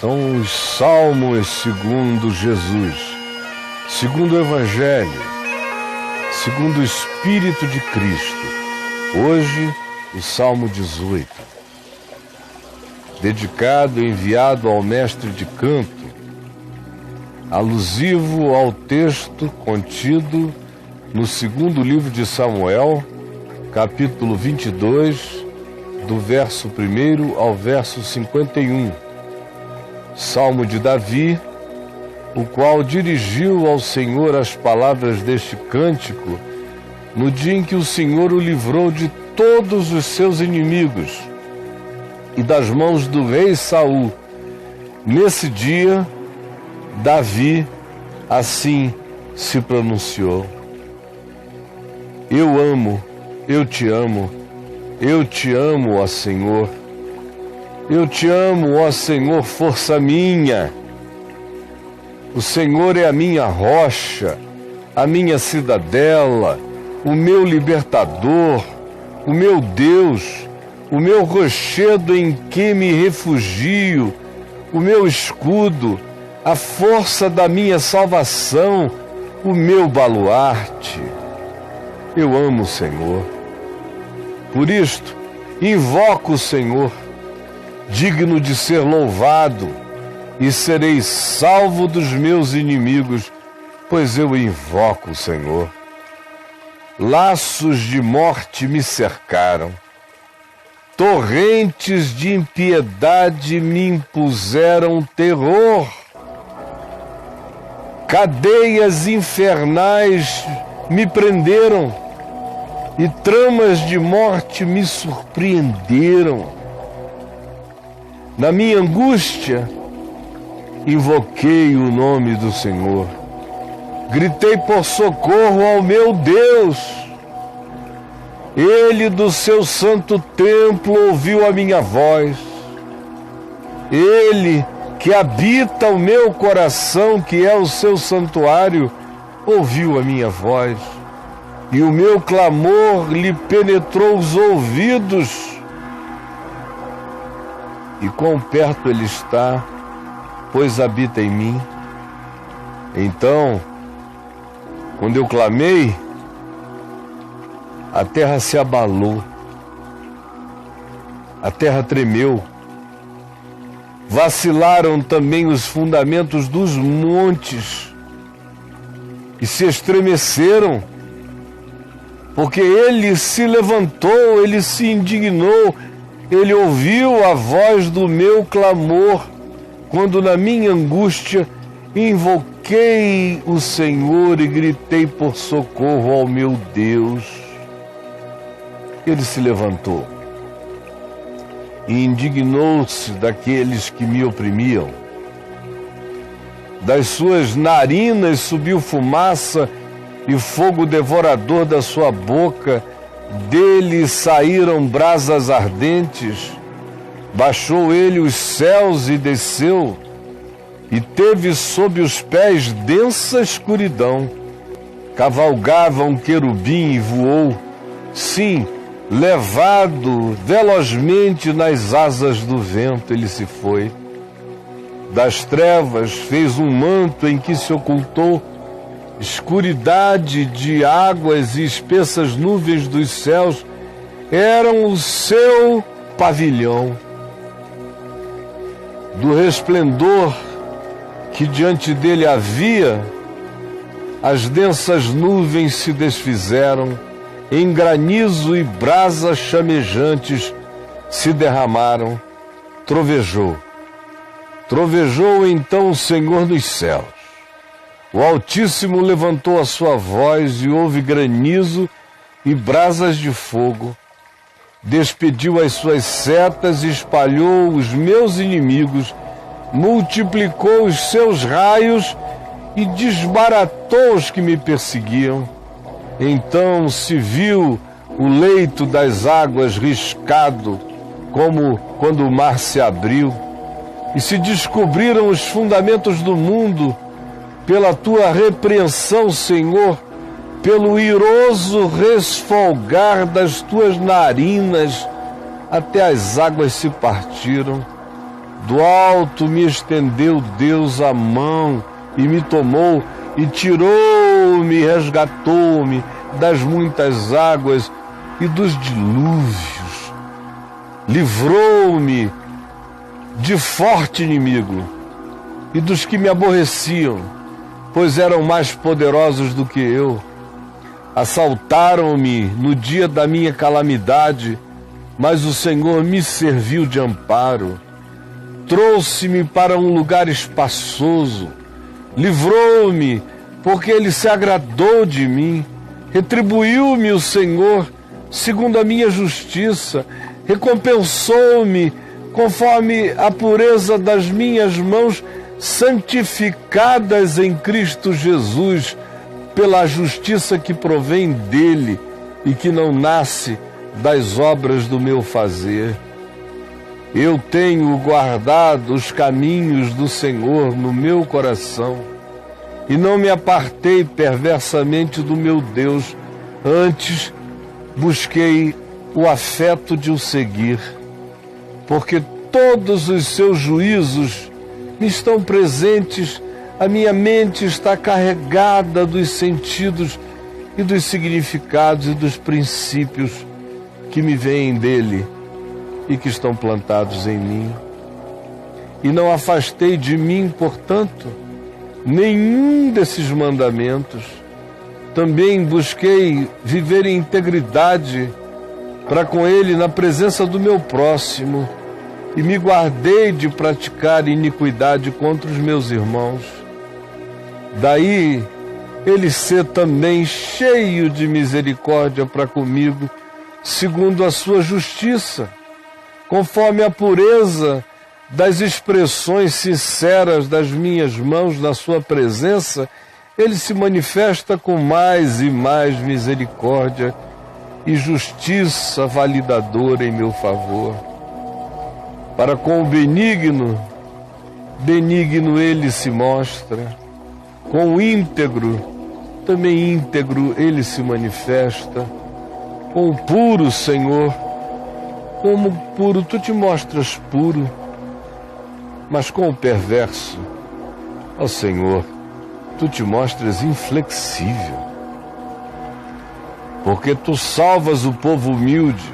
São os salmos segundo Jesus, segundo o Evangelho, segundo o Espírito de Cristo. Hoje, o Salmo 18, dedicado e enviado ao mestre de canto, alusivo ao texto contido no segundo livro de Samuel, capítulo 22, do verso 1 ao verso 51. Salmo de Davi, o qual dirigiu ao Senhor as palavras deste cântico no dia em que o Senhor o livrou de todos os seus inimigos e das mãos do rei Saul. Nesse dia, Davi assim se pronunciou: Eu amo, eu te amo, ó Senhor. Eu te amo, ó Senhor, força minha. O Senhor é a minha rocha, a minha cidadela, o meu libertador, o meu Deus, o meu rochedo em que me refugio, o meu escudo, a força da minha salvação, o meu baluarte. Eu amo o Senhor. Por isto, invoco o Senhor, digno de ser louvado, e serei salvo dos meus inimigos, pois eu invoco o Senhor. Laços de morte me cercaram, torrentes de impiedade me impuseram terror, cadeias infernais me prenderam, e tramas de morte me surpreenderam. Na minha angústia, invoquei o nome do Senhor. Gritei por socorro ao meu Deus. Ele do seu santo templo ouviu a minha voz. Ele que habita o meu coração, que é o seu santuário, ouviu a minha voz. E o meu clamor lhe penetrou os ouvidos. E quão perto ele está, pois habita em mim. Então, quando eu clamei, a terra se abalou, a terra tremeu, vacilaram também os fundamentos dos montes e se estremeceram, porque ele se levantou, ele se indignou. Ele ouviu a voz do meu clamor, quando na minha angústia invoquei o Senhor e gritei por socorro ao meu Deus. Ele se levantou e indignou-se daqueles que me oprimiam. Das suas narinas subiu fumaça e fogo devorador da sua boca. Dele saíram brasas ardentes. Baixou ele os céus e desceu, e teve sob os pés densa escuridão. Cavalgava um querubim e voou, sim, levado velozmente nas asas do vento ele se foi. Das trevas fez um manto em que se ocultou, escuridade de águas e espessas nuvens dos céus eram o seu pavilhão. Do resplendor que diante dele havia, as densas nuvens se desfizeram, em granizo e brasas chamejantes se derramaram. Trovejou então o Senhor nos céus. O Altíssimo levantou a sua voz e houve granizo e brasas de fogo. Despediu as suas setas e espalhou os meus inimigos, multiplicou os seus raios e desbaratou os que me perseguiam. Então se viu o leito das águas riscado, como quando o mar se abriu, e se descobriram os fundamentos do mundo. Pela tua repreensão, Senhor, pelo iroso resfolgar das tuas narinas, até as águas se partiram. Do alto me estendeu Deus a mão e me tomou e tirou-me, resgatou-me das muitas águas e dos dilúvios. Livrou-me de forte inimigo e dos que me aborreciam, pois eram mais poderosos do que eu. Assaltaram-me no dia da minha calamidade, mas o Senhor me serviu de amparo. Trouxe-me para um lugar espaçoso, livrou-me, porque Ele se agradou de mim. Retribuiu-me o Senhor segundo a minha justiça, recompensou-me conforme a pureza das minhas mãos, santificadas em Cristo Jesus, pela justiça que provém dele e que não nasce das obras do meu fazer. Eu tenho guardado os caminhos do Senhor no meu coração e não me apartei perversamente do meu Deus. Antes busquei o afeto de o seguir, porque todos os seus juízos me estão presentes. A minha mente está carregada dos sentidos e dos significados e dos princípios que me vêm dele e que estão plantados em mim. E não afastei de mim, portanto, nenhum desses mandamentos. Também busquei viver em integridade para com ele na presença do meu próximo e me guardei de praticar iniquidade contra os meus irmãos. Daí ele ser também cheio de misericórdia para comigo, segundo a sua justiça, conforme a pureza das expressões sinceras das minhas mãos na sua presença, ele se manifesta com mais e mais misericórdia e justiça validadora em meu favor. Para com o benigno, benigno ele se mostra. Com o íntegro, também íntegro ele se manifesta. Com o puro, Senhor, como puro, tu te mostras puro. Mas com o perverso, ó Senhor, tu te mostras inflexível. Porque tu salvas o povo humilde,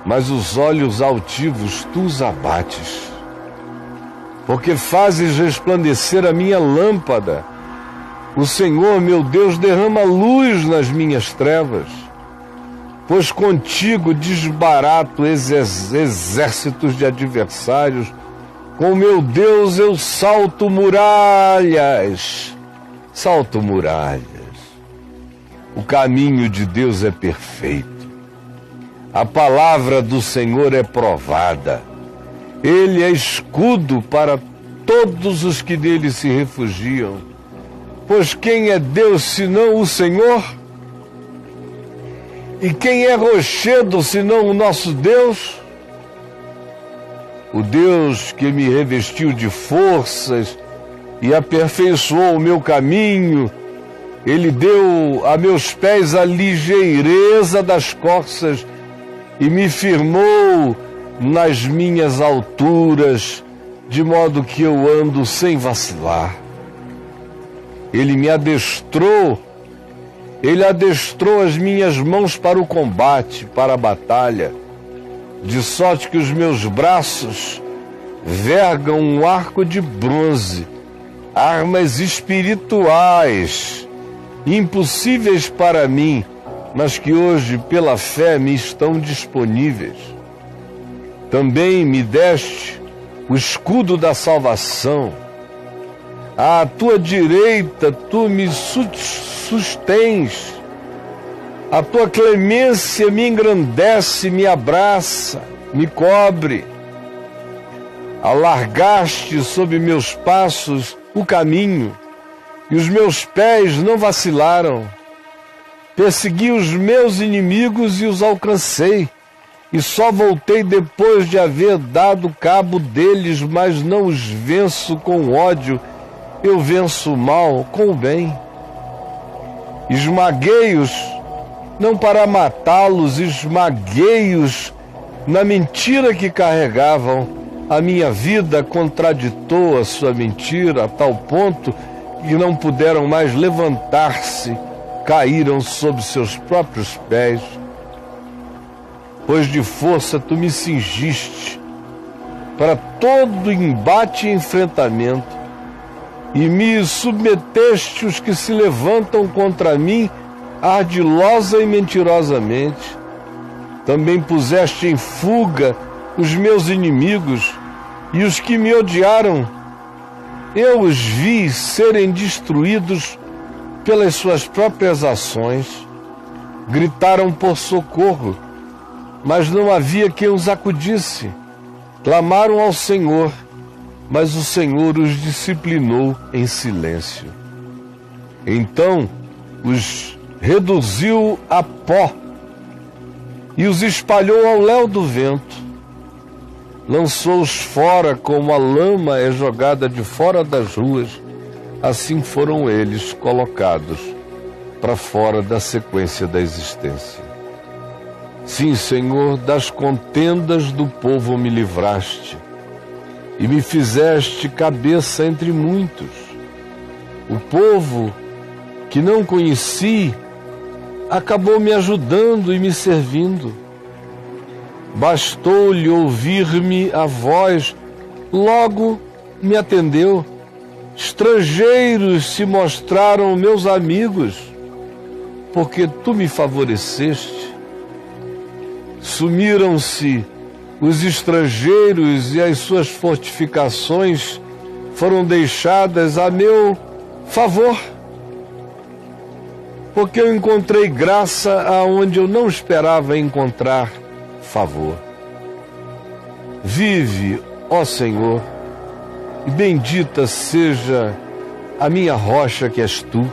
mas os olhos altivos tu os abates. Porque fazes resplandecer a minha lâmpada. O Senhor, meu Deus, derrama luz nas minhas trevas. Pois contigo desbarato exércitos de adversários. Com meu Deus eu salto muralhas. Salto muralhas. O caminho de Deus é perfeito. A palavra do Senhor é provada. Ele é escudo para todos os que nele se refugiam. Pois quem é Deus senão o Senhor? E quem é rochedo senão o nosso Deus? O Deus que me revestiu de forças e aperfeiçoou o meu caminho, Ele deu a meus pés a ligeireza das corças e me firmou nas minhas alturas, de modo que eu ando sem vacilar. Ele me adestrou, Ele adestrou as minhas mãos para o combate, para a batalha, de sorte que os meus braços vergam um arco de bronze, armas espirituais, impossíveis para mim, mas que hoje, pela fé, me estão disponíveis. Também me deste o escudo da salvação. À tua direita tu me sustens. A tua clemência me engrandece, me abraça, me cobre. Alargaste sob meus passos o caminho, e os meus pés não vacilaram. Persegui os meus inimigos e os alcancei, e só voltei depois de haver dado cabo deles, mas não os venço com ódio, eu venço o mal com o bem. Esmaguei-os, não para matá-los, esmaguei-os na mentira que carregavam, a minha vida contraditou a sua mentira a tal ponto que não puderam mais levantar-se, caíram sob seus próprios pés. Pois de força tu me cingiste para todo embate e enfrentamento, e me submeteste os que se levantam contra mim ardilosa e mentirosamente. Também puseste em fuga os meus inimigos e os que me odiaram. Eu os vi serem destruídos pelas suas próprias ações. Gritaram por socorro, mas não havia quem os acudisse. Clamaram ao Senhor, mas o Senhor os disciplinou em silêncio. Então os reduziu a pó e os espalhou ao léu do vento. Lançou-os fora como a lama é jogada de fora das ruas. Assim foram eles colocados para fora da sequência da existência. Sim, Senhor, das contendas do povo me livraste e me fizeste cabeça entre muitos. O povo que não conheci acabou me ajudando e me servindo. Bastou-lhe ouvir-me a voz, logo me atendeu. Estrangeiros se mostraram meus amigos, porque tu me favoreceste. Sumiram-se os estrangeiros e as suas fortificações foram deixadas a meu favor, porque eu encontrei graça aonde eu não esperava encontrar favor. Vive, ó Senhor, e bendita seja a minha rocha que és tu.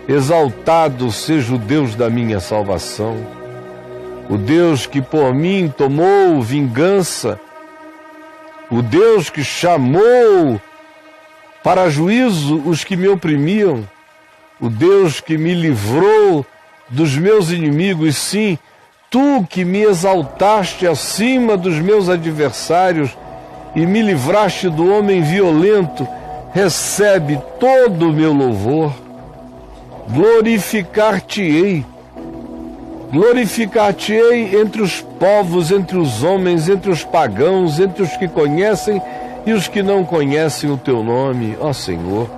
Exaltado seja o Deus da minha salvação, o Deus que por mim tomou vingança, o Deus que chamou para juízo os que me oprimiam, o Deus que me livrou dos meus inimigos. Sim, tu que me exaltaste acima dos meus adversários e me livraste do homem violento, recebe todo o meu louvor. Glorificar-te-ei entre os povos, entre os homens, entre os pagãos, entre os que conhecem e os que não conhecem o teu nome, ó Senhor.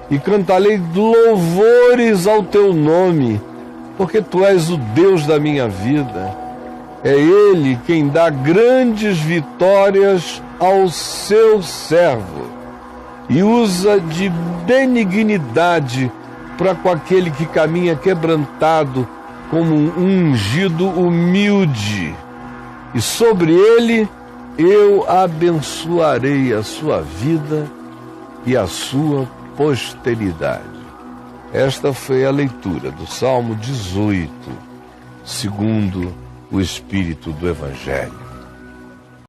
E cantarei louvores ao teu nome, porque tu és o Deus da minha vida. É Ele quem dá grandes vitórias ao seu servo e usa de benignidade para com aquele que caminha quebrantado, como um ungido humilde. E sobre ele eu abençoarei a sua vida e a sua posteridade. Esta foi a leitura do Salmo 18, segundo o Espírito do Evangelho.